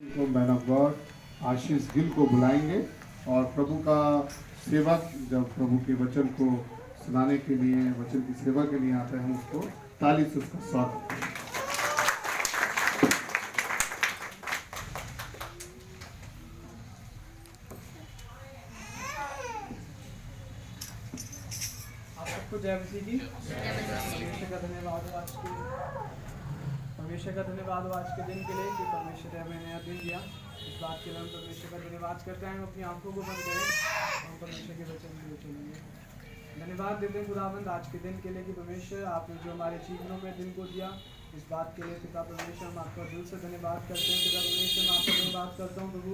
तो man of God आशीष गिल को बुलाएंगे और प्रभु का सेवक जब प्रभु के वचन को सुनाने के लिए, वचन की सेवा के लिए आता है, हम उसको ताली से उसका स्वागत करें। आप सबको जय मसीह की। परमेश्वर का धन्यवाद हो आज के दिन के लिए कि परमेश्वर ने हमें नया दिन दिया। इस बात के लिए हम परमेश्वर का धन्यवाद करते हैं। हम अपनी आंखों को बंद करें, हम परमेश्वर के वचन के लिए चलेंगे। धन्यवाद देते हैं खुदावंद आज के दिन के लिए कि परमेश्वर आपने जो हमारे जीवनों में दिन को दिया, इस बात के लिए पिता परमेश्वर हम आपका दिल से धन्यवाद करते हैं। पिता परमेश्वर मैं आपका धन्यवाद करता हूँ प्रभु,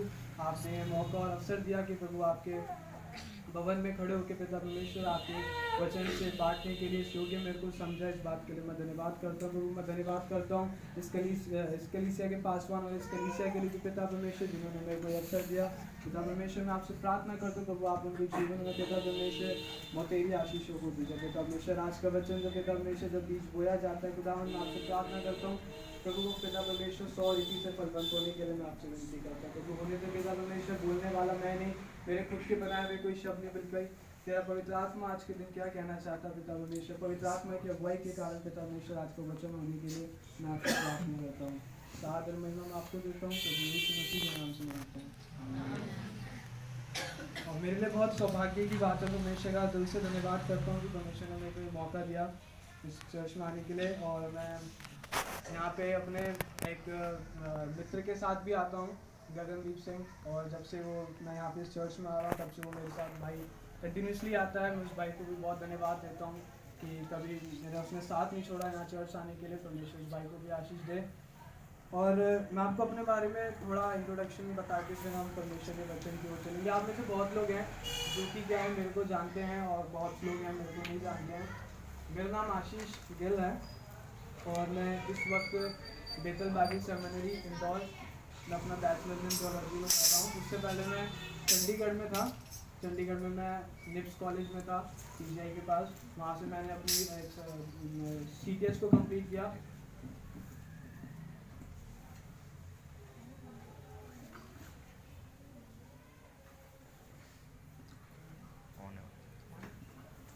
आपने मौका और अवसर दिया कि प्रभु आपके भवन में खड़े होकर पिता परमेश्वर आपके वचन से बांटने के लिए इस योग्य मेरे को समझा। इस बात के लिए मैं धन्यवाद करता हूँ प्रभु। मैं धन्यवाद करता हूँ इस कलीसिया के पासवान और इस कलीसिया के लिए पिता परमेश्वर जिन्होंने मेरे को अवसर दिया। पिता परमेश्वर मैं आपसे प्रार्थना करता हूँ प्रभु, आप उनके जीवन में पिता परमेश्वर मोतेरी आशीषों को दीजिए। पिता परमेश्वर आज का वचन जो पिता परमेश्वर जब बीज बोया जाता है, खुदा मैं आपसे प्रार्थना करता हूँ प्रभु को पिता परमेश्वर 100 रीति से फलवंत होने के लिए मैं आपसे विनती करता हूँ प्रभु। होने तो पिता परमेश्वर बोलने वाला मैं नहीं, मेरे खुद के बनाए हुए कोई शब्द नहीं, बल्कि तेरा पवित्र आत्मा आज के दिन क्या कहना चाहता पिता परमेश्वर। पवित्र आत्मा की अगुवाई के कारण पिता परमेश्वर आज को वचन होने के लिए मैं आपसे प्रार्थना करता हूँ। सादर महिमा में आपको देता हूँ प्रभु यीशु मसीह के नाम से मांगता हूँ। और मेरे लिए बहुत सौभाग्य की बात है, परमेश्वर का दिल से धन्यवाद करता हूँ कि परमेश्वर ने मेरे को मौका दिया इस चर्च में आने के लिए। और मैं यहाँ पे अपने एक मित्र के साथ भी आता हूँ, गगनदीप सिंह, और जब से वो मैं यहाँ पे इस चर्च में आ रहा हूँ तब से वो मेरे साथ भाई कंटिन्यूसली आता है। मैं उस भाई को भी बहुत धन्यवाद देता हूँ कि कभी मेरा उसने साथ नहीं छोड़ा यहाँ चर्च आने के लिए। परमेश्वर उस भाई को भी आशीष दे। और मैं आपको अपने बारे में थोड़ा इंट्रोडक्शन बता के फिर हम परमेश्वर के वचन की ओर चलेंगे। आप में से बहुत लोग हैं जो कि क्या है मेरे को जानते हैं और बहुत लोग हैं मेरे को नहीं जानते हैं। मेरा नाम आशीष गिल है और मैं इस वक्त बेतल बागी सेमिनरी इंदौर में अपना बैचलर्स इन थियोलॉजी में कर रहा हूँ। उससे पहले मैं चंडीगढ़ में था। चंडीगढ़ में मैं निप्स कॉलेज में था पीजीआई के पास। वहाँ से मैंने अपनी CTS को कंप्लीट किया।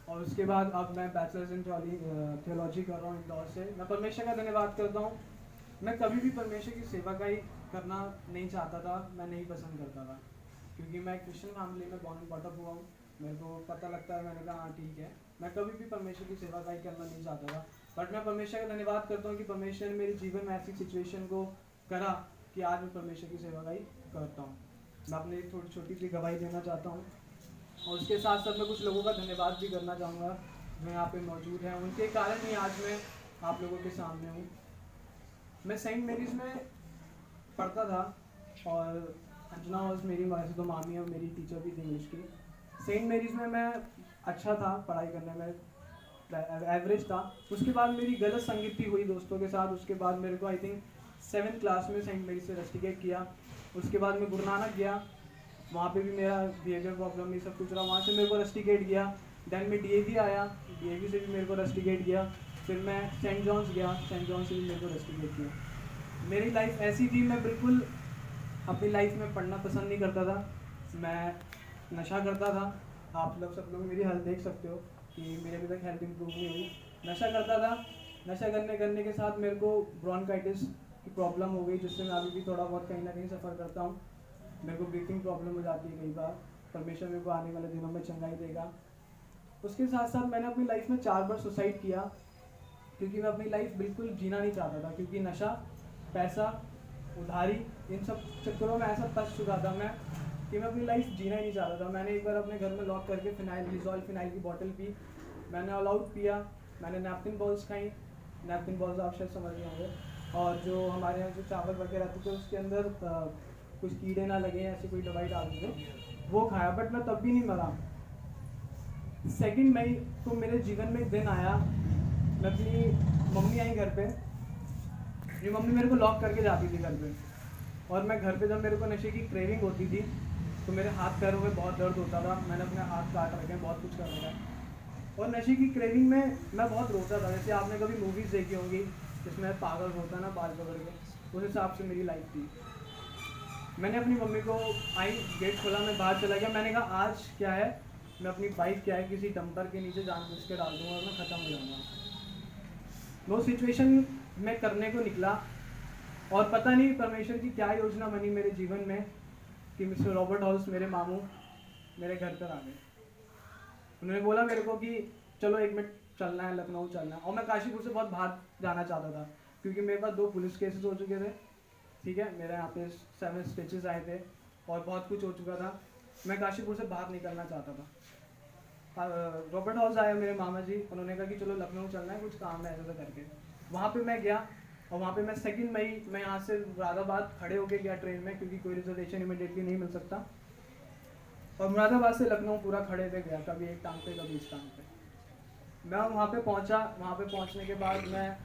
और उसके बाद अब मैं बैचलर्स इन थियोलॉजी कर रहा हूँ इंदौर से। मैं परमेश्वर का धन्यवाद करता हूँ। मैं कभी भी परमेश्वर की सेवा का ही करना नहीं चाहता था, मैं नहीं पसंद करता था, क्योंकि मैं क्रिश्चियन फैमिली में बॉर्न एंड बॉटअप हुआ हूँ। मेरे को पता लगता है, मैंने कहा हाँ ठीक है, मैं कभी भी परमेश्वर की सेवा का ही करना नहीं चाहता था। बट मैं परमेश्वर का धन्यवाद करता हूँ कि परमेश्वर ने मेरे जीवन में ऐसी सिचुएशन को करा कि आज मैं परमेश्वर की सेवा का ही करता हूँ। मैं अपनी थोड़ी छोटी सी गवाही देना चाहता हूँ और उसके साथ साथ मैं कुछ लोगों का धन्यवाद भी करना चाहूँगा जो यहाँ पे मौजूद हैं। उनके कारण ही आज मैं आप लोगों के सामने हूँ। मैं सेंट मेरीज में पढ़ता था और अंजना वॉज मेरी वैसे तो मामी और मेरी टीचर भी थी इंग्लिश की। सेंट मेरीज में मैं अच्छा था पढ़ाई करने में, एवरेज था। उसके बाद मेरी गलत संगति हुई दोस्तों के साथ। उसके बाद मेरे को आई थिंक 7th क्लास में सेंट मेरीज से रस्टिकेट किया। उसके बाद मैं गुरु नानक गया, वहाँ पे भी मेरा बिहेवियर प्रॉब्लम ये सब कुछ रहा, वहाँ से मेरे को रस्टिकेट किया। देन मैं DAV आया, DAV से भी मेरे को रस्टिकेट किया। फिर मैं सेंट जॉन्स गया, सेंट जॉन्स से भी मेरे को रस्टिकेट किया। मेरी लाइफ ऐसी थी, मैं बिल्कुल अपनी लाइफ में पढ़ना पसंद नहीं करता था, मैं नशा करता था। आप लोग सब लोग मेरी हेल्थ देख सकते हो कि मेरे अभी तक हेल्थ इंप्रूव नहीं हुई। नशा करता था, नशा करने के साथ मेरे को ब्रोंकाइटिस की प्रॉब्लम हो गई, जिससे मैं अभी भी थोड़ा बहुत कहीं ना कहीं सफ़र करता हूँ। मेरे को ब्रीथिंग प्रॉब्लम हो जाती है कई बार। परमेश्वर मेरे को आने वाले दिनों में चंगाई देगा। उसके साथ साथ मैंने अपनी लाइफ में 4 बार सुसाइड किया, क्योंकि मैं अपनी लाइफ बिल्कुल जीना नहीं चाहता था, क्योंकि नशा, पैसा, उधारी, इन सब चक्करों में ऐसा फंस चुका था मैं कि मैं अपनी लाइफ जीना ही नहीं चाहता था। मैंने एक बार अपने घर में लॉक करके लिजॉल फिनाइल की बोतल पी, मैंने ऑल आउट पिया, मैंने नैपकिन बॉल्स खाई। नैपकिन बॉल्स आप शायद समझ रहे होंगे। और जो हमारे यहाँ जो चावल वगैरह आते थे उसके अंदर कुछ कीड़े ना लगे, ऐसी कोई दवाई डालते थे, वो खाया। बट मैं तब भी नहीं मरा। 2 मई को मेरे जीवन में एक दिन आया, मैं अपनी मम्मी आई घर पे। मेरी मम्मी मेरे को लॉक करके जाती थी घर पे, और मैं घर पे जब मेरे को नशे की क्रेविंग होती थी तो मेरे हाथ पैरों में बहुत दर्द होता था। मैंने अपने हाथ काट रखे हैं, बहुत कुछ कर रखा है। और नशे की क्रेविंग में मैं बहुत रोता था। जैसे आपने कभी मूवीज़ देखी होंगी जिसमें पागल होता है ना बाल पकड़ के, उस हिसाब से मेरी लाइफ थी। मैंने अपनी मम्मी को गेट खोला, मैं बाहर चला गया। मैंने कहा आज क्या है, मैं अपनी बाइक क्या है किसी डंपर के नीचे जानबूझ के डाल दूँगा और मैं ख़त्म हो जाऊँगा। वो सिचुएशन मैं करने को निकला और पता नहीं परमेश्वर की क्या योजना बनी मेरे जीवन में कि मिस्टर रॉबर्ट हॉल्स मेरे मामू मेरे घर पर आ गए। उन्होंने बोला मेरे को कि चलो 1 मिनट चलना है, लखनऊ चलना है। और मैं काशीपुर से बहुत बाहर जाना चाहता था क्योंकि मेरे पास 2 पुलिस केसेस हो चुके थे, ठीक है, मेरे यहाँ पे 7 स्टिचेस आए थे और बहुत कुछ हो चुका था। मैं काशीपुर से बाहर निकलना चाहता था। रॉबर्ट हाउस आए मेरे मामा जी, उन्होंने कहा कि चलो लखनऊ चलना है, कुछ काम है ऐसा करके। वहाँ पे मैं गया और वहाँ पे मैं 2 मई मैं यहाँ से मुरादाबाद खड़े होके गया ट्रेन में, क्योंकि कोई रिजर्वेशन इमीडिएटली नहीं मिल सकता। और मुरादाबाद से लखनऊ पूरा खड़े पे गया, कभी एक टांग पे कभी इस टांग पे। मैं वहाँ पे पहुँचा, वहाँ पे पहुँचने के बाद मैं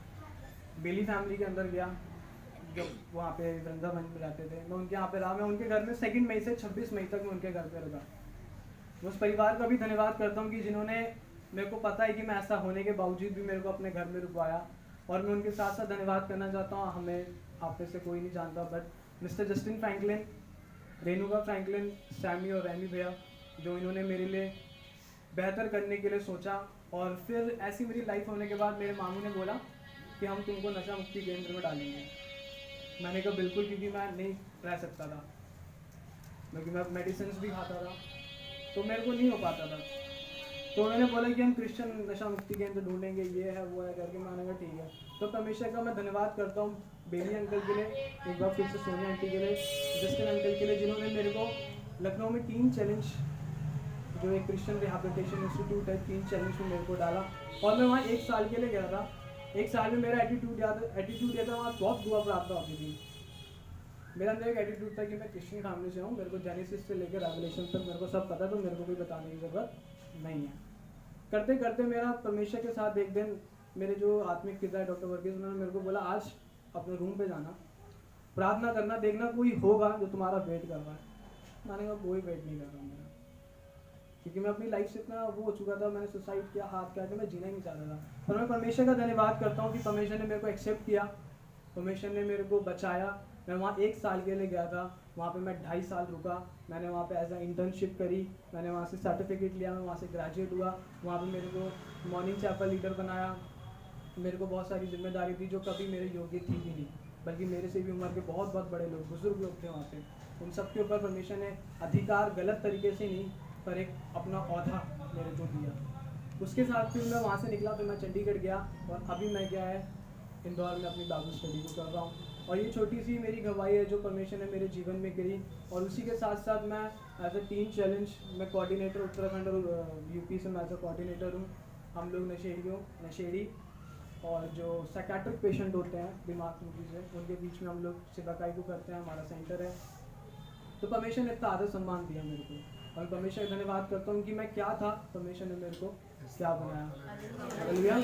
बेली फैमिली के अंदर गया, जो वहाँ पे वृंदावन में रहते थे। मैं उनके यहाँ पे रहा, मैं उनके घर में 2 मई से 26 मई तक मैं उनके घर पे रहा। मैं उस परिवार का भी धन्यवाद करता हूँ कि जिन्होंने, मेरे को पता है कि मैं ऐसा होने के बावजूद भी मेरे को अपने घर में रुकवाया। और मैं उनके साथ साथ धन्यवाद करना चाहता हूँ, हमें आप में से कोई नहीं जानता, but mister Justin Franklin, Renuka Franklin, Sammy और रैमी भैया, जो इन्होंने मेरे लिए बेहतर करने के लिए सोचा। और फिर ऐसी मेरी लाइफ होने के बाद मेरे मामू ने बोला कि हम तुमको नशा मुक्ति केंद्र में डालेंगे। मैंने कहा बिल्कुल, क्योंकि मैं नहीं रह सकता था, क्योंकि मैं मेडिसिन भी खाता था तो मेरे को नहीं हो पाता था। तो उन्होंने बोला कि हम क्रिश्चियन नशा मुक्ति केंद्र ढूंढेंगे, ये है वो है करके। मैंने कहा ठीक है। तो परमेश्वर का मैं धन्यवाद करता हूँ बेली अंकल के लिए, एक बार फिर से सोनिया आंटी के लिए, जस्टिन अंकल के लिए, जिन्होंने मेरे को लखनऊ में 3 चैलेंज, जो एक क्रिश्चियन रिहैबिलिटेशन इंस्टीट्यूट है, 3 चैलेंज में मेरे को डाला। और मैं वहाँ 1 साल के लिए गया था। 1 साल में मेरा एटीट्यूड ये था, वहाँ बहुत दुआ प्रार्थना होती थी। मेरा अंदर एक एटीट्यूड था कि मैं क्रिश्चियन फैमिली से हूँ, मेरे को जेनेसिस से लेकर रेवलेशन तक मेरे को सब पता, तो मेरे को कोई बताने की ज़रूरत नहीं है। करते करते मेरा परमेश्वर के साथ एक दिन मेरे जो आत्मिक पिता है डॉक्टर वर्गीस, उन्होंने मेरे को बोला आज अपने रूम पे जाना, प्रार्थना करना, देखना कोई होगा जो तुम्हारा वेट कर रहा है। मैंने कहा कोई वेट नहीं कर रहा मेरा, क्योंकि मैं अपनी लाइफ से इतना वो हो चुका था, मैंने सुसाइड किया, हाथ किया कि मैं जीना ही नहीं चाहता था। और मैं परमेश्वर का धन्यवाद करता हूँ कि परमेश्वर ने मेरे को एक्सेप्ट किया, परमेश्वर ने मेरे को बचाया। मैं वहाँ 1 साल के लिए गया था, वहाँ पे मैं 2.5 साल रुका। मैंने वहाँ पे एज अ इंटर्नशिप करी, मैंने वहाँ से सर्टिफिकेट लिया, मैं वहाँ से ग्रेजुएट हुआ। वहाँ पे मेरे को मॉर्निंग चैपल लीडर बनाया। मेरे को बहुत सारी जिम्मेदारी थी जो कभी मेरे योग्य थी भी नहीं, बल्कि मेरे से भी उम्र के बहुत बहुत बड़े लोग, बुजुर्ग लोग थे वहाँ पे। उन सब के ऊपर परमेश्वर ने अधिकार गलत तरीके से नहीं, पर एक अपना औधा मेरे को दिया। उसके साथ फिर मैं वहाँ से निकला, फिर मैं चंडीगढ़ गया और अभी मैं क्या है इंदौर में अपनी बाइबल स्टडी को कर रहा हूँ। और ये छोटी सी मेरी गवाही है जो परमेश्वर ने मेरे जीवन में करी। और उसी के साथ साथ मैं एज अ टीन चैलेंज मैं कोऑर्डिनेटर उत्तराखंड और यूपी से मैं एज अ कोऑर्डिनेटर हूँ। हम लोग नशेड़ी और जो साइकेट्रिक पेशेंट होते हैं दिमाग की से, उनके बीच में हम लोग सेवाकाई को करते हैं, हमारा सेंटर है। तो परमेश्वर ने इतना आदर सम्मान दिया मेरे को, और परमेश्वर का धन्यवाद करता हूँ कि मैं क्या था, परमेश्वर ने मेरे को क्या बनाया। हालेलुया।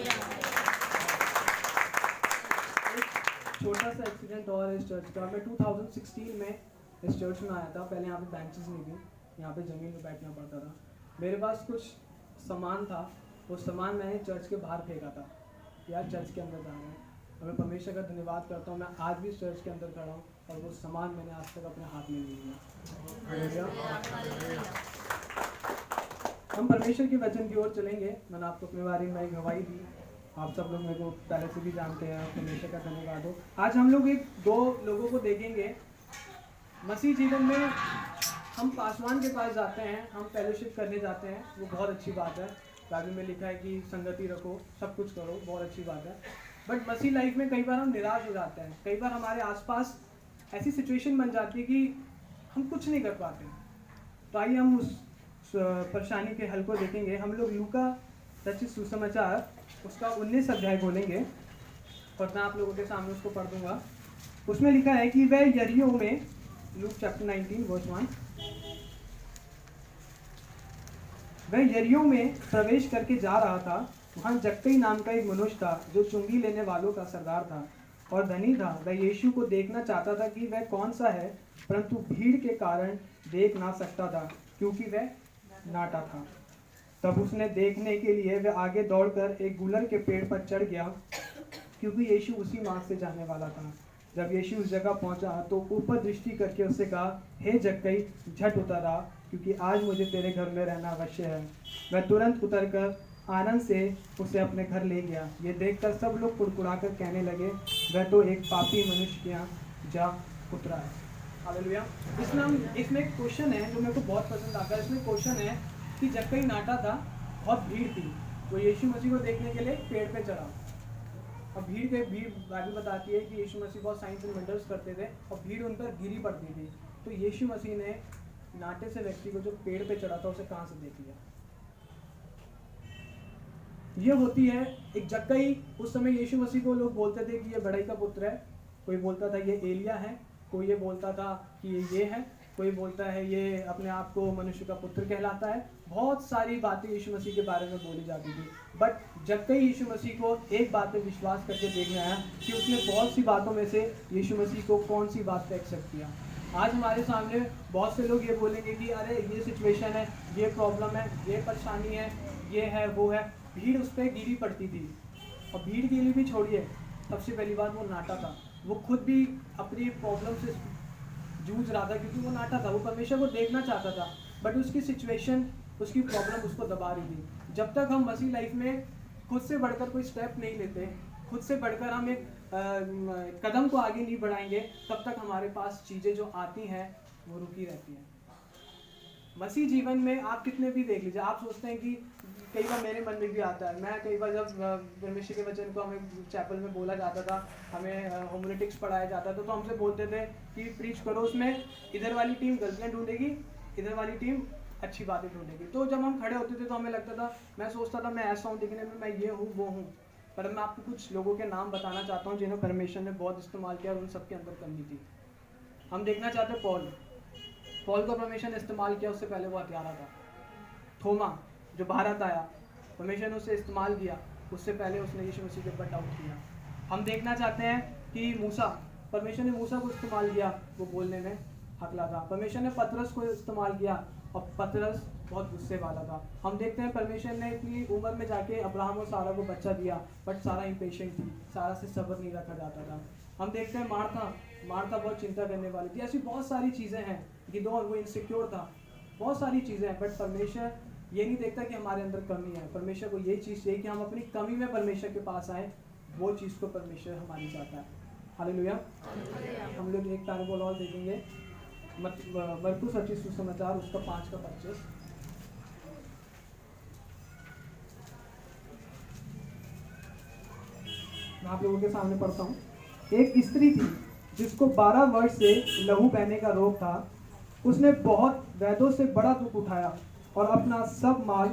छोटा सा एक्सीडेंट और इस चर्च का, मैं 2016 में इस चर्च में आया था। पहले यहाँ पे बेंचेस नहीं थी, यहाँ पे ज़मीन पे बैठना पड़ता था। मेरे पास कुछ सामान था, वो सामान मैंने चर्च के बाहर फेंका था, यार चर्च के अंदर जाना है। और मैं परमेश्वर का धन्यवाद करता हूँ, मैं आज भी इस चर्च के अंदर खड़ा हूँ और वो सामान मैंने आज तक अपने हाथ में नहीं लिया। हम परमेश्वर के वचन की ओर चलेंगे। मैंने आपको अपने बारे में एक गवाही दी, आप सब लोग मेरे को पहले से भी जानते हैं, परमेश्वर का धन्यवाद हो। आज हम लोग 2 लोगों को देखेंगे। मसीह जीवन में हम पासवान के पास जाते हैं, हम फेलोशिप करने जाते हैं, वो बहुत अच्छी बात है। बाइबल में लिखा है कि संगति रखो, सब कुछ करो, बहुत अच्छी बात है। बट मसीह लाइफ में कई बार हम निराश हो जाते हैं, कई बार हमारे आसपास ऐसी सिचुएशन बन जाती है कि हम कुछ नहीं कर पाते। तो आइए हम उस परेशानी के हल को देखेंगे। हम लोग लूका रचित सुसमाचार उसका 19 अध्याय खोलेंगे और मैं आप लोगों के सामने उसको पढ़ दूंगा। उसमें लिखा है कि वह यरीहो में, लूक चैप्टर 19 वर्स 1, वह यरीहो में प्रवेश करके जा रहा था। वहाँ जक्कई नाम का एक मनुष्य था जो चुंगी लेने वालों का सरदार था और धनी था। वह यीशु को देखना चाहता था कि वह कौन सा है, परंतु भीड़ के कारण देख ना सकता था क्योंकि वह नाटा था। तब उसने देखने के लिए वह आगे दौड़कर एक गुलर के पेड़ पर चढ़ गया, क्योंकि यीशु उसी मार्ग से जाने वाला था। जब यीशु उस जगह पहुंचा तो ऊपर दृष्टि करके उससे कहा, हे जक्कई, झट उतर आ, क्योंकि आज मुझे तेरे घर में रहना अवश्य है। वह तुरंत उतरकर आनंद से उसे अपने घर ले गया। ये देखकर सब लोग कुड़कुड़ाकर कहने लगे, वह तो एक पापी मनुष्य के यहाँ जा उतरा है। हालेलुया। इसमें एक क्वेश्चन है जो मेरे को बहुत पसंद आता है। इसमें क्वेश्चन है कि जक्कई नाटा था, बहुत भीड़ थी, वो यीशु मसीह को देखने के लिए पेड़ पे चढ़ा। अब भीड़ बाइबल बताती है कि यीशु मसीह बहुत साइंस एंड वंडर्स करते थे और भीड़ उन पर गिरी पड़ती थी। तो यीशु मसीह ने नाटे से व्यक्ति को जो पेड़ पे चढ़ा था उसे कहाँ से देख लिया। ये होती है एक जक्कई। उस समय यीशु मसीह को लोग बोलते थे कि ये बड़ाई का पुत्र है, कोई बोलता था ये एलिया है, कोई ये बोलता था कि ये है, कोई बोलता है ये अपने आप को मनुष्य का पुत्र कहलाता है। बहुत सारी बातें यीशु मसीह के बारे में बोली जाती थी। बट जक्कई यीशु मसीह को एक बात पे विश्वास करके देखने आया कि उसने बहुत सी बातों में से यीशु मसीह को कौन सी बात पे एक्सेप्ट किया। आज हमारे सामने बहुत से लोग ये बोलेंगे कि अरे ये सिचुएशन है, ये प्रॉब्लम है, ये परेशानी है, ये है, वो है। भीड़ उस पर गिरी पड़ती थी। और भीड़ के लिए भी छोड़िए, सबसे पहली बात वो नाटा था। वो खुद भी अपनी प्रॉब्लम से जूझ रहा था क्योंकि वो नाटा था, वो परमेश्वर को देखना चाहता था, बट उसकी सिचुएशन, उसकी प्रॉब्लम उसको दबा रही थी। जब तक हम मसीह लाइफ में खुद से बढ़कर कोई स्टेप नहीं लेते, खुद से बढ़कर हम एक कदम को आगे नहीं बढ़ाएंगे, तब तक हमारे पास चीज़ें जो आती हैं वो रुकी रहती हैं। मसीह जीवन में आप कितने भी देख लीजिए, आप सोचते हैं कि कई बार मेरे मन में भी आता है, मैं कई बार जब परमेश्वर के वचन को हमें चैपल में बोला जाता था, हमें होमिलेटिक्स पढ़ाया जाता था, तो हमसे बोलते थे कि प्रीच करो, उसमें इधर वाली टीम गलतियाँ ढूंढेगी, इधर वाली टीम अच्छी बातें ढूंढेगी। तो जब हम खड़े होते थे तो हमें लगता था, मैं सोचता था मैं ऐसा हूँ दिखने में, मैं ये हूँ वो हूँ। पर मैं आपको कुछ लोगों के नाम बताना चाहता हूँ जिन्हें परमेश्वर ने बहुत इस्तेमाल किया और उन सबके अंदर कमी थी। हम देखना चाहते हैं पॉल को परमेश्वर ने इस्तेमाल किया, उससे पहले वो हत्यारा था। थोमा जो भारत आया, परमेश्वर ने उसे इस्तेमाल किया, उससे पहले उसने यीशु मसीह के ऊपर डाउट किया। हम देखना चाहते हैं कि मूसा, परमेश्वर ने मूसा को इस्तेमाल किया, वो बोलने में हकला था। परमेश्वर ने पतरस को इस्तेमाल किया और पतरस बहुत गुस्से वाला था। हम देखते हैं परमेश्वर ने इतनी उम्र में जाके अब्राहम और सारा को बच्चा दिया, बट सारा इम्पेशेंट थी, सारा से सब्र नहीं रखा जाता था। हम देखते हैं मार्था बहुत चिंता करने वाली थी। ऐसी बहुत सारी चीज़ें हैं। गिदोन वो इनसिक्योर था, बहुत सारी चीज़ें हैं। बट परमेश्वर ये नहीं देखता कि हमारे अंदर कमी है। परमेश्वर को ये चीज़ चाहिए कि हम अपनी कमी में परमेश्वर के पास आए, वो चीज़ को परमेश्वर हमारी चाहता है। हालेलुया। हम लोग एक पैराबोल और देखेंगे, मरकुस रचित सुसमाचार उसका 5:25। मैं आप लोगों के सामने पढ़ता हूँ। एक स्त्री थी जिसको 12 वर्ष से लहू बहने का रोग था। उसने बहुत वैद्यों से बड़ा दुख उठाया और अपना सब माल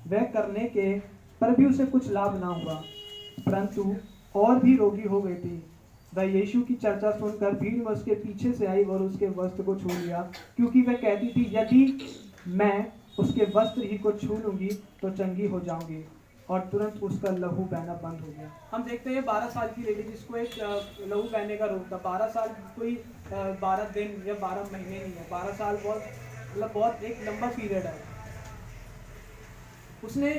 व्यय करने के पर भी उसे कुछ लाभ ना हुआ, परंतु और भी रोगी हो गई थी। वह यीशु की चर्चा सुनकर भीड़ में उसके पीछे से आई और उसके वस्त्र को छू लिया, क्योंकि वह कहती थी, यदि मैं उसके वस्त्र ही को छू लूंगी तो चंगी हो जाऊंगी। और तुरंत उसका लहू बहना बंद हो गया। हम देखते हैं 12 साल की लेडी जिसको एक लहू बहने का रोग था। 12 साल कोई 12 दिन या 12 महीने नहीं है, 12 साल बहुत एक लंबा पीरियड है। उसने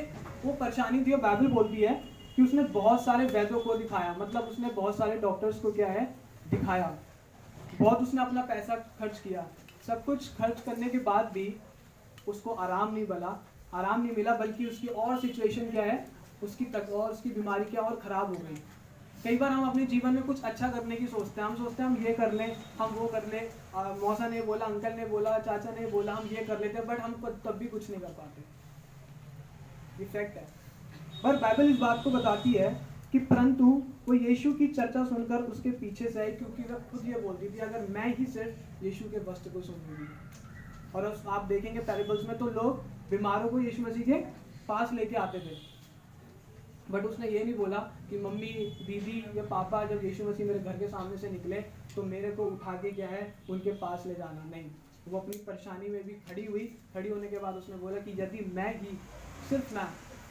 वो परेशानी थी, बाइबल बोलती है कि उसने बहुत सारे वैद्यों को दिखाया, मतलब उसने बहुत सारे डॉक्टर्स को क्या है दिखाया, बहुत उसने अपना पैसा खर्च किया। सब कुछ खर्च करने के बाद भी उसको आराम नहीं मिला, बल्कि उसकी और सिचुएशन क्या है, उसकी बीमारी क्या और ख़राब हो गई। कई बार हम अपने जीवन में कुछ अच्छा करने की सोचते हैं, हम सोचते हैं हम ये कर लें, हम वो कर लें, मौसा ने बोला, अंकल ने बोला, चाचा ने बोला, हम ये कर लेते हैं, बट हम तब भी कुछ नहीं कर पाते। ये फैक्ट है। पर बाइबल इस बात को बताती है कि परंतु वो यीशु की चर्चा सुनकर उसके पीछे से आई, क्योंकि वह खुद ये बोलती थी, अगर मैं ही सिर्फ यीशु के वस्त्र को सूंघ लूंगी। और आप देखेंगे पैराबल्स में तो लोग बीमारों को यीशु मसीह के पास लेके आते थे, बट उसने ये नहीं बोला कि मम्मी, दीदी या पापा जब यीशु मसीह मेरे घर के सामने से निकले तो मेरे को उठा के क्या है उनके पास ले जाना। नहीं, वो अपनी परेशानी में भी खड़ी होने के बाद उसने बोला कि यदि मैं ही, सिर्फ मैं,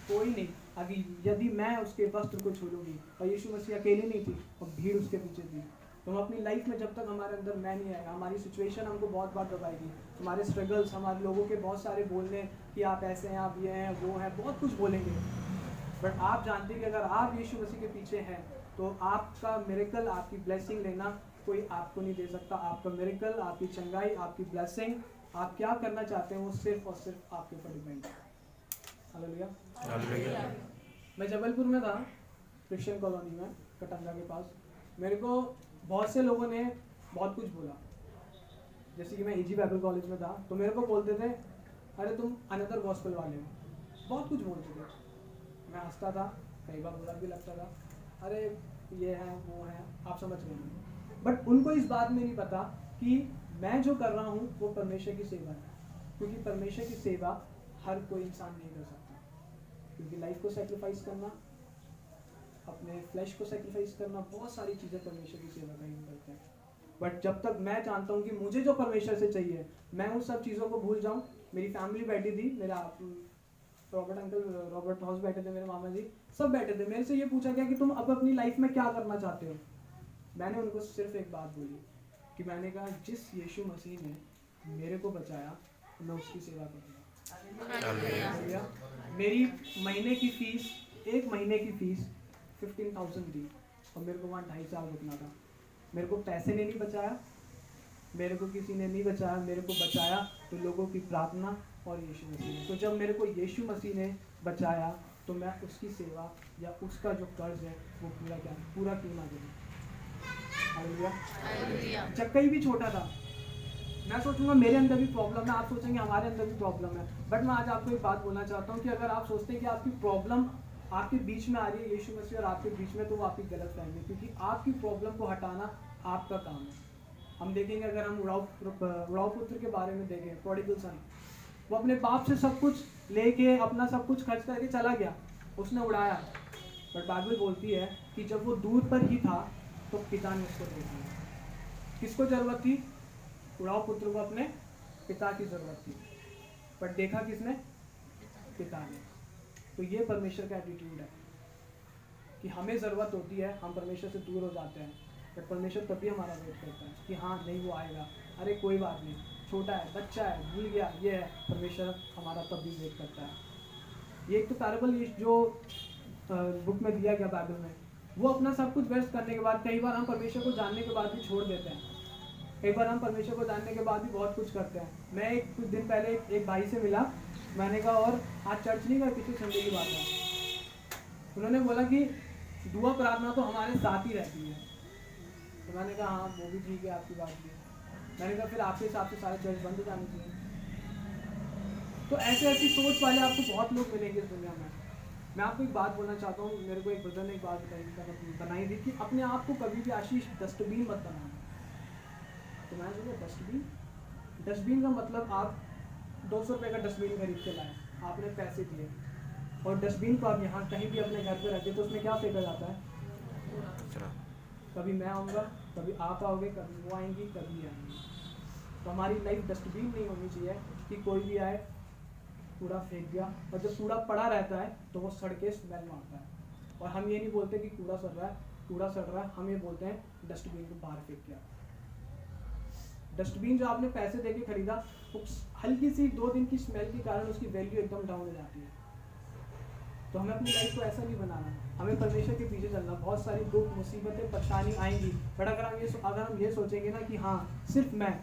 कोई नहीं, अभी यदि मैं उसके वस्त्र को छू लूँगी। और यीशु मसीह अकेले नहीं थी और भीड़ उसके पीछे थी। तो हम अपनी लाइफ में जब तक हमारे अंदर मैं नहीं आएगा, हमारी सिचुएशन हमको बहुत बार दबाएगी, हमारे स्ट्रगल्स, हमारे लोगों के बहुत सारे बोलने कि आप ऐसे हैं, आप ये हैं, वो हैं, बहुत कुछ बोलेंगे। बट आप जानते हैं कि अगर आप यीशु मसीह के पीछे हैं तो आपका मिरेकल, आपकी ब्लेसिंग लेना कोई आपको नहीं दे सकता। आपका मिरेकल, आपकी चंगाई, आपकी ब्लेसिंग, आप क्या करना चाहते हैं वो सिर्फ और सिर्फ आपके ऊपर डिपेंड है। हालेलुया। मैं जबलपुर में था, क्रिश्चियन कॉलोनी में, कटंगा के पास। मेरे को बहुत से लोगों ने बहुत कुछ बोला। जैसे कि मैं एजी बाइबल कॉलेज में था, तो मेरे को बोलते थे अरे तुम अनदर गॉस्पेल वाले हो, बहुत कुछ बोलते थे। मैं हंसता था, कई बार बुरा भी लगता था, अरे ये है वो है, आप समझ गए। बट उनको इस बात में नहीं पता कि मैं जो कर रहा हूँ वो परमेश्वर की सेवा है, क्योंकि परमेश्वर की सेवा हर कोई इंसान नहीं कर सकता। क्योंकि लाइफ को सेक्रीफाइस करना, अपने फ्लैश को सेक्रीफाइस करना, बहुत सारी चीज़ें परमेश्वर की सेवा का ही करते हैं। बट जब तक मैं जानता हूँ कि मुझे जो परमेश्वर से चाहिए, मैं उन सब चीज़ों को भूल जाऊँ। मेरी फैमिली बैठी थी, मेरा रॉबर्ट अंकल, रॉबर्ट हाउस बैठे थे, मेरे मामा जी सब बैठे थे। मेरे से ये पूछा गया कि तुम अब अपनी लाइफ में क्या करना चाहते हो। मैंने उनको सिर्फ एक बात बोली कि मैंने कहा जिस यीशु मसीह ने मेरे को बचाया मैं उसकी सेवा करूँगा। मेरी महीने की फीस, एक महीने की फीस 15,000 थी और मेरे को वहाँ 2.5 साल रुकना था। मेरे को पैसे ने नहीं बचाया, मेरे को किसी ने नहीं बचाया, मेरे को बचाया तो लोगों की प्रार्थना और यीशु मसीह ने। तो जब मेरे को यीशु मसीह ने बचाया तो मैं उसकी सेवा या उसका जो कर्ज है वो पूरा क्यों ना करूँ। हालेलुया। जब कहीं भी छोटा था, मैं सोचूंगा मेरे अंदर भी प्रॉब्लम है, आप सोचेंगे हमारे अंदर भी प्रॉब्लम है। बट मैं आज आपको एक बात बोलना चाहता हूँ कि अगर आप सोचते हैं कि आपकी प्रॉब्लम आपके बीच में आ रही है यीशु मसीह और आपके बीच में, तो वो आपकी गलत फहमी है, क्योंकि आपकी प्रॉब्लम को हटाना आपका काम है। हम देखेंगे, अगर हम उड़ाऊ पुत्र के बारे में देखें, प्रोडिगल सन, वो अपने बाप से सब कुछ लेके अपना सब कुछ खर्च करके चला गया, उसने उड़ाया। बट बाइबल बोलती है कि जब वो दूर पर ही था तो पिता ने उसको दे दिया। किसको जरूरत थी? उड़ाऊ पुत्र को अपने पिता की जरूरत थी, बट देखा किसने? पिता ने। तो ये परमेश्वर का एटीट्यूड है कि हमें ज़रूरत होती है, हम परमेश्वर से दूर हो जाते हैं, बट परमेश्वर तभी हमारा वेट करता है कि हाँ नहीं वो आएगा, अरे कोई बात नहीं, छोटा है, बच्चा है, भूल गया, ये है। परमेश्वर हमारा तब भी वेट करता है। ये एक तो पैराबल जो बुक में दिया गया बाइबल में, वो अपना सब कुछ व्यस्त करने के बाद, कई बार हम परमेश्वर को जानने के बाद भी छोड़ देते हैं। कई बार हम परमेश्वर को जानने के बाद भी बहुत कुछ करते हैं। मैं कुछ दिन पहले एक भाई से मिला, मैंने कहा और आज चर्च नहीं गए, पिछले संडे की बात है। उन्होंने बोला कि दुआ प्रार्थना तो हमारे साथ ही रहती है। तो मैंने कहा हाँ वो भी ठीक है, आपकी बात भी। मैंने कहा फिर आपके हिसाब से सारे चर्च बंद हो जाने चाहिए। तो ऐसी सोच वाले आपको बहुत लोग मिलेंगे इस दुनिया में। मैं आपको एक बात बोलना चाहता हूँ, मेरे को एक ब्रदर ने एक बात बनाई थी कि अपने आप को कभी भी आशीष डस्टबिन मत बनाना। तो मैं सोचा डस्टबिन का मतलब आप 200 रुपये का डस्टबिन खरीद के लाए, आपने पैसे दिए और डस्टबिन को आप यहाँ कहीं भी अपने घर पे रखे, तो उसमें क्या फेंका जाता है? कभी मैं आऊँगा, कभी आप आओगे, कभी वो आएंगी, कभी आएंगी। तो हमारी लाइफ डस्टबिन नहीं होनी चाहिए कि कोई भी आए कूड़ा फेंक दिया, और जब कूड़ा पड़ा रहता है तो वो सड़ के स्मेल मारता है। और हम ये नहीं बोलते कि कूड़ा सड़ रहा है, हम ये बोलते हैं डस्टबिन को बाहर फेंक दिया। डस्टबिन जो आपने पैसे देके खरीदा, हल्की सी 2 दिन की स्मेल के कारण उसकी वैल्यू एकदम डाउन हो जाती है। तो हमें अपनी लाइफ को ऐसा नहीं बनाना, हमें परमेश्वर के पीछे चलना। बहुत सारी दुख, मुसीबतें, परेशानी आएंगी, बट अगर हम ये सोचेंगे ना कि हाँ सिर्फ मैं,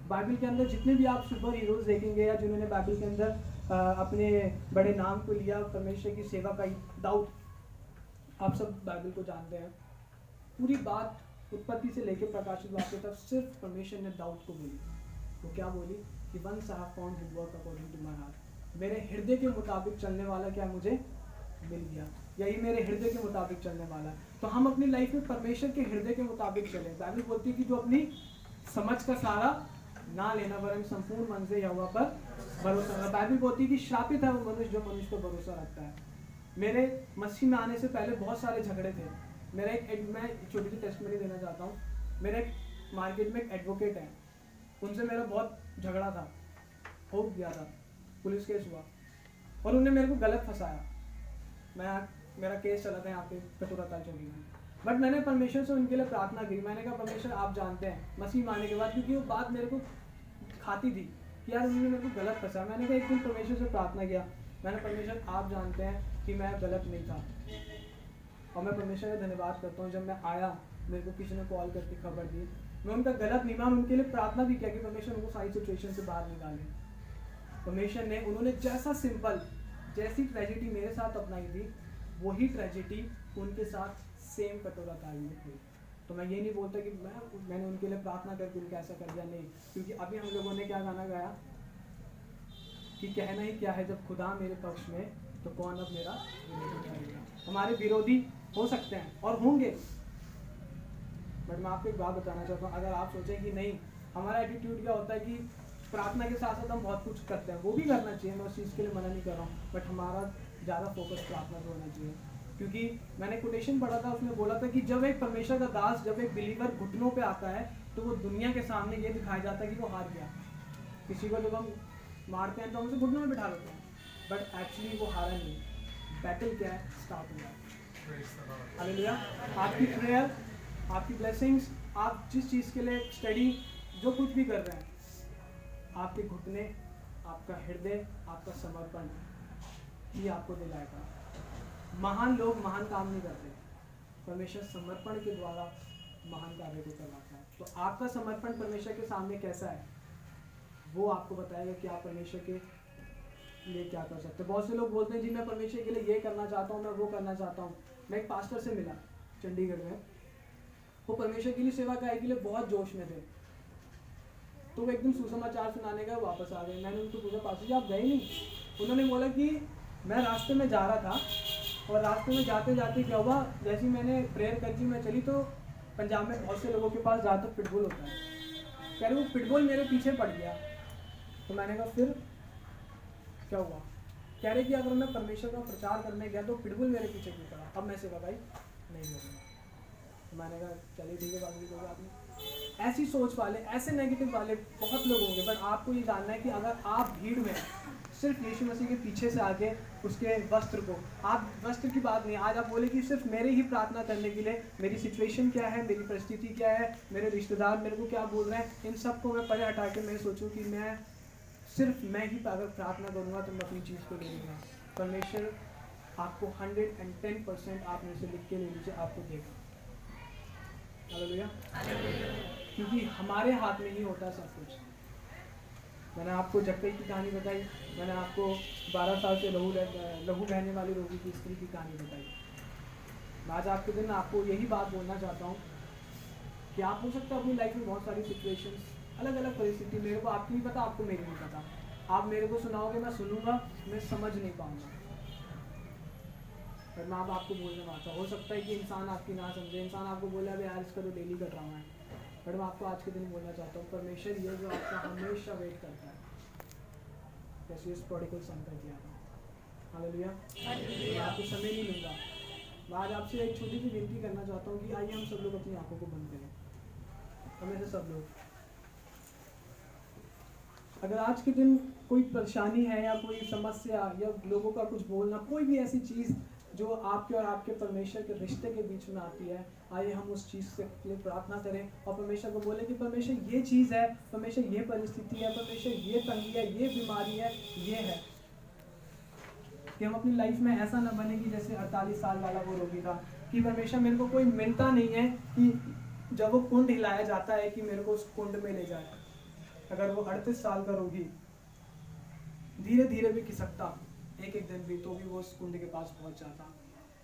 बाइबल के अंदर जितने भी आप सुपर हीरोज देखेंगे या जिन्होंने बाइबल के अंदर अपने बड़े नाम को लिया परमेश्वर की सेवा का, दाऊद, आप सब बाइबल को जानते हैं। पूरी बात उत्पत्ति से लेकर प्रकाशित वाक्य तक सिर्फ परमेश्वर ने दाऊद को बोली। वो क्या बोली कि once I have found his work according to my heart. मेरे हृदय के मुताबिक चलने वाला क्या मुझे मिल गया, यही मेरे हृदय के मुताबिक चलने वाला है। तो हम अपनी लाइफ में परमेश्वर के हृदय के मुताबिक चलें। बाइबल बोलती है कि जो अपनी समझ का सहारा ना लेना, वरन संपूर्ण मन से यहोवा पर भरोसा रखना। बाइबल बोलती है कि श्रापित है वो मनुष्य जो मनुष्य पर भरोसा रखता है। मेरे मसीह में आने से पहले बहुत सारे झगड़े थे। मैं छोटी सी टेस्टमनी देना चाहता हूँ। मेरे मार्केट में एक एडवोकेट है, उनसे मेरा बहुत झगड़ा था, हो गया था, पुलिस केस हुआ और उन्होंने मेरे को गलत फंसाया। मेरा केस चला था यहाँ पे कटोरा ताल चौकी में, बट मैंने परमेश्वर से उनके लिए प्रार्थना की। मैंने कहा परमेश्वर आप जानते हैं, मसीह मानने के बाद, क्योंकि वो बात मेरे को खाती थी कि यार उन्होंने मेरे को गलत फंसा। मैंने कहा एक दिन परमेश्वर से प्रार्थना किया, मैंने परमेश्वर आप जानते हैं कि मैं गलत नहीं था, और मैं परमेश्वर का धन्यवाद करता हूँ, जब मैं आया मेरे को किसी ने कॉल करके खबर दी, मैं उनका गलत नहीं मान, उनके लिए प्रार्थना भी किया कि परमेश्वर उनको सारी सिचुएशन से बाहर निकाले। परमेश्वर ने, उन्होंने जैसा सिंपल, जैसी ट्रेजेडी मेरे साथ अपनाई थी, वही ट्रेजेडी उनके साथ सेम कटोरा ताल में हुई। तो मैं ये नहीं बोलता कि मैंने उनके लिए प्रार्थना करके उनको ऐसा कर दिया, नहीं, क्योंकि अभी हम लोगों ने क्या गाना गाया कि कहना ही क्या है जब खुदा मेरे पक्ष में, तो कौन अब मेरा विरोधी करेगा। हमारे विरोधी हो सकते हैं और होंगे, बट मैं आपको एक बात बताना चाहता हूँ, अगर आप सोचें कि नहीं, हमारा एटीट्यूड क्या होता है कि प्रार्थना के साथ साथ हम बहुत कुछ करते हैं, वो भी करना चाहिए, मैं उस चीज़ के लिए मना नहीं कर रहा हूँ, बट हमारा ज़्यादा फोकस प्रार्थना पर होना चाहिए। क्योंकि मैंने कोटेशन पढ़ा था, उसमें बोला था कि जब एक परमेश्वर का दास, जब एक बिलीवर घुटनों पे आता है, तो वो दुनिया के सामने ये दिखाया जाता है कि वो हार गया। किसी को जब हम मारते हैं तो हम उसे घुटनों में बिठा लेते हैं, बट एक्चुअली वो हारा नहीं। बैटल क्या है, स्टार्ट हुआ है। हालेलुया। आपकी प्रेयर, आपकी ब्लेसिंग्स, आप जिस चीज़ के लिए स्टडी, जो कुछ भी कर रहे हैं, आपके घुटने, आपका हृदय, आपका समर्पण ही आपको दिलाएगा। महान लोग महान काम नहीं करते, परमेश्वर समर्पण के द्वारा महान कार्य को करवाता है। तो आपका समर्पण परमेश्वर के सामने कैसा है, वो आपको बताएगा कि आप परमेश्वर के लिए क्या कर सकते हैं। बहुत से लोग बोलते हैं जी मैं परमेश्वर के लिए ये करना चाहता हूँ, मैं वो करना चाहता हूँ। मैं एक पास्टर से मिला चंडीगढ़ में, वो परमेश्वर के लिए सेवा कार्य के लिए बहुत जोश में थे। तो वो एकदम सुसमाचार सुनाने गए, वापस आ गए। मैंने उनको पूछा, पास्टर जी आप गए नहीं? उन्होंने बोला कि मैं रास्ते में जा रहा था, और रास्ते में जाते जाते क्या हुआ, जैसे ही मैंने प्रेयर करके मैं चली, तो पंजाब में बहुत से लोगों के पास ज़्यादातर पिटबुल होता है। कह रहे वो पिटबुल मेरे पीछे पड़ गया। तो मैंने कहा फिर क्या हुआ? कह रहे कि अगर मैं परमेश्वर का प्रचार करने गया तो पिटबुल मेरे पीछे क्यों पड़ा, अब मैं सेवा भाई नहीं होगा। तो मैंने कहा चलिए ठीक है, बाकी कोई बात नहीं। ऐसी सोच वाले, ऐसे नेगेटिव वाले बहुत लोग होंगे, बट आपको ये जानना है कि अगर आप भीड़ में सिर्फ यीशु मसीह के पीछे से आके उसके वस्त्र को, आप वस्त्र की बात नहीं, आज आप बोले कि सिर्फ मेरे ही प्रार्थना करने के लिए, मेरी सिचुएशन क्या है, मेरी परिस्थिति क्या है, मेरे रिश्तेदार मेरे को क्या बोल रहे हैं, इन सब को मैं परे हटा के मैं सोचूं कि मैं सिर्फ मैं ही अगर प्रार्थना करूँगा तो मैं अपनी चीज़ को ले लूँगा। परमेश्वर आपको 110% आप मेरे से लिख के ले लीजिए, आपको देगा। हालेलुया। क्योंकि हमारे हाथ में ही होता सब कुछ। मैंने आपको जक्कई की कहानी बताई, मैंने आपको 12 साल से लहू बहने वाली रोगी की स्त्री की कहानी बताई। आज आपके दिन आपको यही बात बोलना चाहता हूँ कि आप हो सकता है अपनी लाइफ में बहुत सारी सिचुएशंस, अलग अलग परिस्थिति, मेरे को आपकी नहीं पता, आपको मेरी नहीं पता, आप मेरे को सुनाओगे, मैं सुनूंगा, मैं समझ नहीं पाऊंगा, पर मैं आपको बोलने वाला। हो सकता है कि इंसान आपकी ना समझे, इंसान आपको बोले अभी यार इसका तो डेली कट रहा है, बट मैं आपको आज के दिन बोलना चाहता हूँ, परमेश्वर ये जो आपका हमेशा वेट करता है, जैसे इस प्रोडिगल सन का किया था। हालेलुया। मैं आपको समय नहीं लूँगा। मैं आज आपसे एक छोटी सी विनती करना चाहता हूँ कि आइए हम सब लोग अपनी आंखों को बंद करें, हमें से सब लोग। अगर आज के दिन कोई परेशानी है या कोई समस्या या लोगों का कुछ बोलना, कोई भी ऐसी चीज़ जो आपके और आपके परमेश्वर के रिश्ते के बीच में आती है, आइए हम उस चीज़ से लिए प्रार्थना करें और परमेश्वर को बोलें कि परमेश्वर ये चीज़ है, परमेश्वर ये परिस्थिति है, परमेश्वर ये तंगी है, ये बीमारी है, ये है। कि हम अपनी लाइफ में ऐसा ना बने कि जैसे 48 साल वाला वो रोगी था, कि परमेश्वर मेरे को कोई मिलता नहीं है कि जब वो कुंड हिलाया जाता है कि मेरे को उस कुंड में ले जाए। अगर वो 38 साल का रोगी धीरे धीरे भी खिसकता, एक एक दिन भी, तो भी वो उस कुंड के पास पहुंच जाता।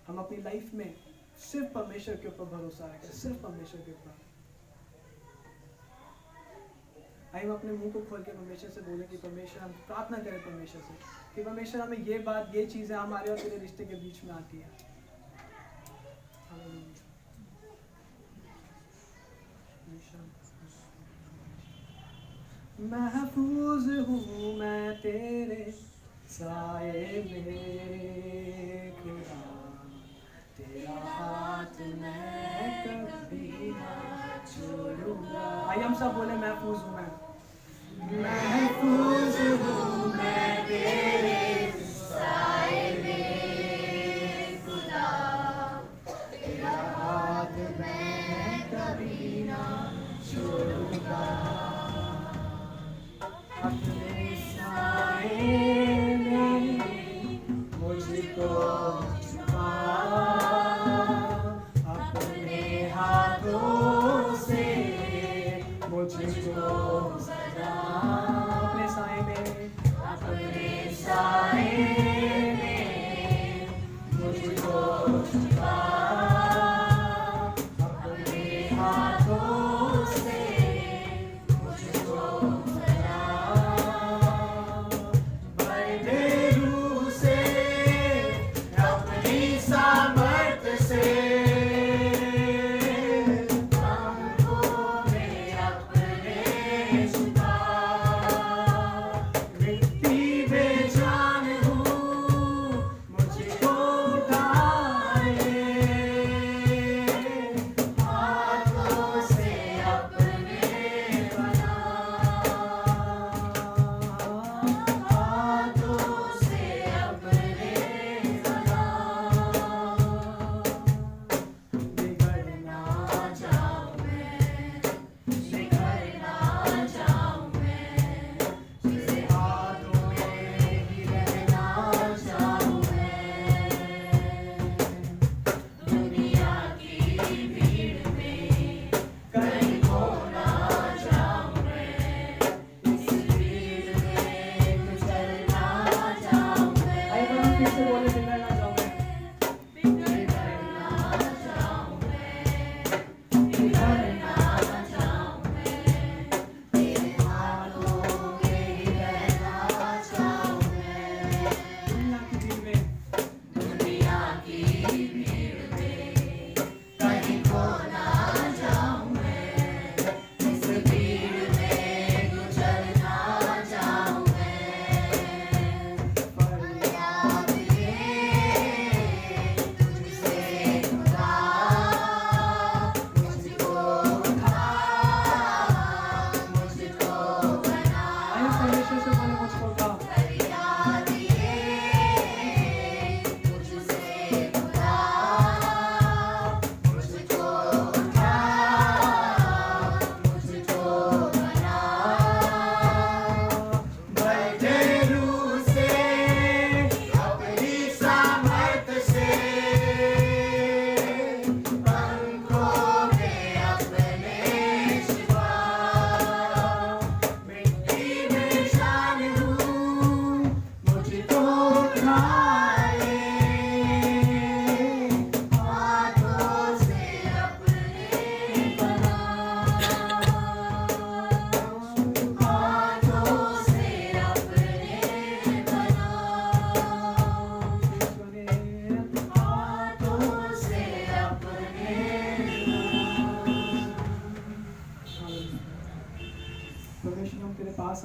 हम अपनी लाइफ में सिर्फ परमेश्वर के ऊपर भरोसा रखें, सिर्फ परमेश्वर के ऊपर। आइए हम अपने मुंह को खोल के परमेश्वर से बोले कि परमेश्वर, हम प्रार्थना करें परमेश्वर से कि परमेश्वर हमें ये बात, ये चीज़ें हमारे और तेरे रिश्ते के बीच में आती है। महफूज हूँ मैं तेरे साए में खुदा, तेरा हाथ मैं कभी ना छोड़ूंगा। आइए हम सब बोले महफूज हूँ मैं, महफूज हूँ मैं तेरे साए में खुदा, तेरा हाथ मैं कभी ना छोड़ूंगा। अपने साए में मुझको छुपा,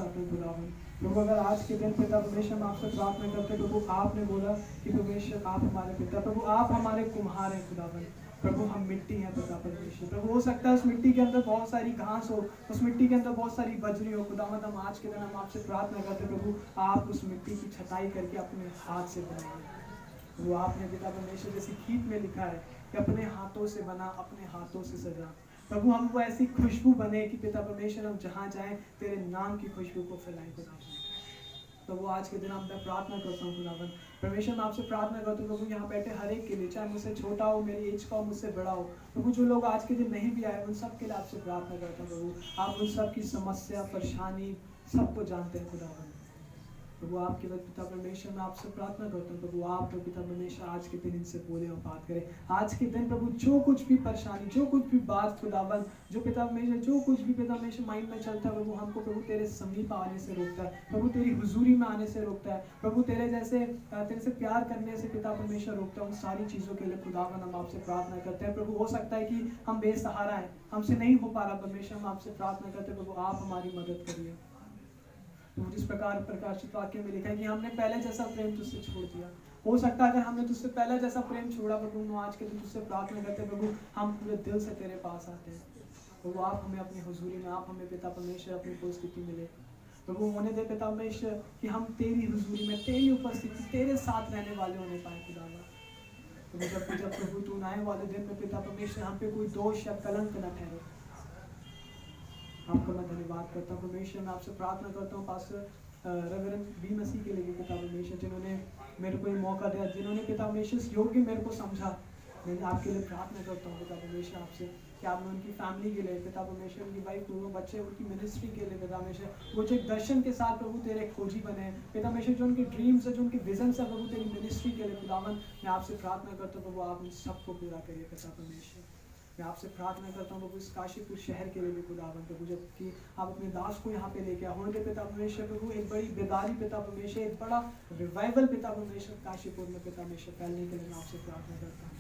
आते हैं खुदावन। प्रभु अगर आज के दिन पिता परमेश्वर हम आपसे प्रार्थना करते हैं, प्रभु आपने बोला कि परमेश्वर आप हमारे पिता, प्रभु आप हमारे कुम्हार हैं खुदावन। प्रभु हम मिट्टी हैं पिता परमेश्वर। प्रभु हो सकता है उस मिट्टी के अंदर बहुत सारी घास हो, उस मिट्टी के अंदर बहुत सारी बजरी हो खुदावन। हम आज के दिन हम आपसे प्रार्थना करते हैं प्रभु आप उस मिट्टी की छटाई करके अपने हाथ से बनाइए। वो आपने पिता परमेश्वर जैसे गीत में लिखा है कि अपने हाथों से बना, अपने हाथों से सजा। प्रभु हम वो ऐसी खुशबू बने कि पिता परमेश्वर हम जहाँ जाएं तेरे नाम की खुशबू को फैलाएं खुदावन। तो वो आज के दिन मैं प्रार्थना करता हूँ खुदावन। परमेश्वर मैं आपसे प्रार्थना करता हूँ प्रभु यहाँ बैठे हर एक के लिए, चाहे मुझसे छोटा हो, मेरी एज का हो, मुझसे बड़ा हो, प्रभु जो लोग आज के दिन नहीं भी आए उन सब के लिए आपसे प्रार्थना करता हूँ प्रभु। आप उन सब की समस्या परेशानी सबको जानते हैं खुदावन। प्रभु आपके वक्त पिता परमेश्वर मैं आपसे प्रार्थना करता हूँ प्रभु आप पिता परमेश्वर आज के दिन इनसे बोले और बात करें। आज के दिन प्रभु जो कुछ भी परेशानी, जो कुछ भी बात खुदावन, जो पिता परमेश्वर जो कुछ भी पिता परमेश्वर माइंड में चलता है प्रभु हमको प्रभु तेरे समीप आने से रोकता है, प्रभु तेरी हुजूरी में आने से रोकता है, प्रभु तेरे से प्यार करने से पिता परमेश्वर रोकता है। उन सारी चीज़ों के लिए खुदावन हम आपसे प्रार्थना करते हैं प्रभु। हो सकता है कि हम बेसहारा हैं, हमसे नहीं हो पा रहा परमेश्वर, हम आपसे प्रार्थना करते हैं प्रभु आप हमारी मदद करिए। तो जिस प्रकार प्रकाशित वाक्य में लिखा है कि हमने पहले जैसा प्रेम तुझसे छोड़ दिया। हो सकता है अगर हमने तुझसे पहले जैसा प्रेम छोड़ा प्रभु, आज के दिन तुझसे प्रार्थना करते प्रभु हम पूरे दिल से तेरे पास आते हैं प्रभु। आप हमें अपनी हुजूरी में, आप हमें पिता परमेश्वर अपनी उपस्थिति मिले प्रभु। होने दे पिता परमेश्वर कि हम तेरी हुजूरी में, तेरी उपस्थिति, तेरे साथ रहने वाले होने पाए खुदावा। तो जब प्रभु तू आने वाले दिन में पिता परमेश्वर हम पे कोई दोष या कलंक न ठहरे। आपका मैं धन्यवाद करता हूँ परमेश्वर। मैं आपसे प्रार्थना करता हूँ पास्टर रेवरेंड बी मसीह के लिए पिता परमेश्वर, जिन्होंने मेरे को ये मौका दिया, जिन्होंने पिता परमेश्वर योग्य मेरे को समझा। मैं आपके लिए प्रार्थना करता हूँ पिता परमेश्वर आपसे कि आपने उनकी फैमिली के लिए पिता परमेश्वर, उनकी वाइफ, दोनों बच्चे, उनकी मिनिस्ट्री के लिए पिता परमेश्वर वो जो एक दर्शन के साथ प्रभु तेरे खोजी बने पिता परमेश्वर, जो उनके ड्रीम्स है, जो उनके विजन है प्रभु तेरी मिनिस्ट्री के लिए खुदावन मैं आपसे प्रार्थना करता हूँ प्रभु आप उन सबको पूरा करिए पिता परमेश्वर। मैं आपसे प्रार्थना करता हूँ प्रभु इस काशीपुर शहर के लिए भी खुदावन प्रभु, जबकि आप अपने दास को यहाँ पे लेके होने दे पिता परमेश्वर प्रभु। एक बड़ी बेदारी पिता परमेश्वर, एक बड़ा रिवाइवल पिता परमेश्वर काशीपुर में पिता परमेश्वर फैलने के लिए मैं आपसे प्रार्थना करता हूँ।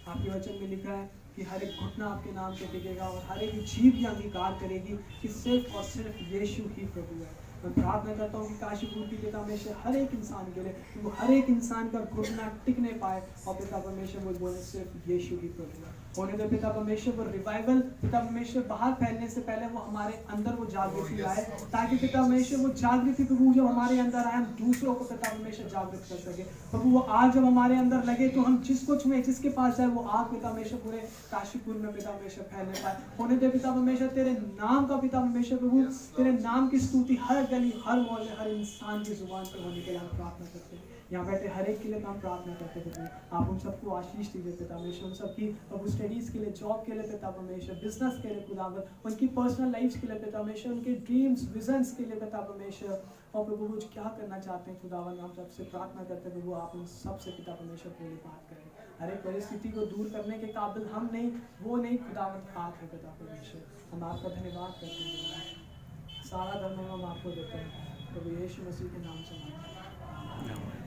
आपके वचन में लिखा है कि हर एक घुटना आपके नाम पे टिकेगा और हर एक जीभ ये अंगीकार करेगी कि सिर्फ और सिर्फ यीशु ही प्रभु है। मैं प्रार्थना करता हूँ कि काशीपुर की पिता परमेश्वर हर एक इंसान के लिए वो हर एक इंसान का घुटना टिकने पाए और पिता परमेश्वर वो बोले सिर्फ यीशु ही प्रभु है। होने दे पिता परमेश्वर वो रिवाइवल पिता परमेश्वर बाहर फैलने से पहले वो हमारे अंदर वो जागृति आए, ताकि पिता परमेश्वर वो जागृति प्रभु जब हमारे अंदर आए हम दूसरों को पिता परमेश्वर जागृत कर सके प्रभु। वो आग जब हमारे अंदर लगे तो हम जिसको छुए, जिसके पास जाए वो आग पिता परमेश्वर पूरे काशीपुर में पिता परमेश्वर फैलने पाए। होने दे पिता परमेश्वर तेरे नाम का पिता परमेश्वर प्रभु, तेरे नाम की स्तुति हर गली, हर मोहल्ले, हर इंसान की जुबान पर होने के लिए हम प्रार्थना करते हैं। यहाँ बैठे हर एक के लिए हम प्रार्थना करते हैं प्रभु आप उन सबको आशीष दीजिए पिता परमेश्वर, उन सबकी प्रभु स्टडीज़ के लिए, जॉब के लिए पिता परमेश्वर, बिजनेस के लिए खुदावन, उनकी पर्सनल लाइफ के लिए पिता परमेश्वर, उनके ड्रीम्स विजन्स के लिए पिता परमेश्वर और प्रभु वो क्या करना चाहते हैं खुदावन हम सबसे प्रार्थना करते हैं प्रभु आप उन सबसे पिता परमेश्वर पूरी बात करें। हर एक परिस्थिति को दूर करने के काबिल हम नहीं, वो नहीं खुदावन आप है पिता परमेश्वर। हम आपका धन्यवाद करते हैं, सारा धर्म हम आपको देते हैं प्रभु यीशु मसीह के नाम से।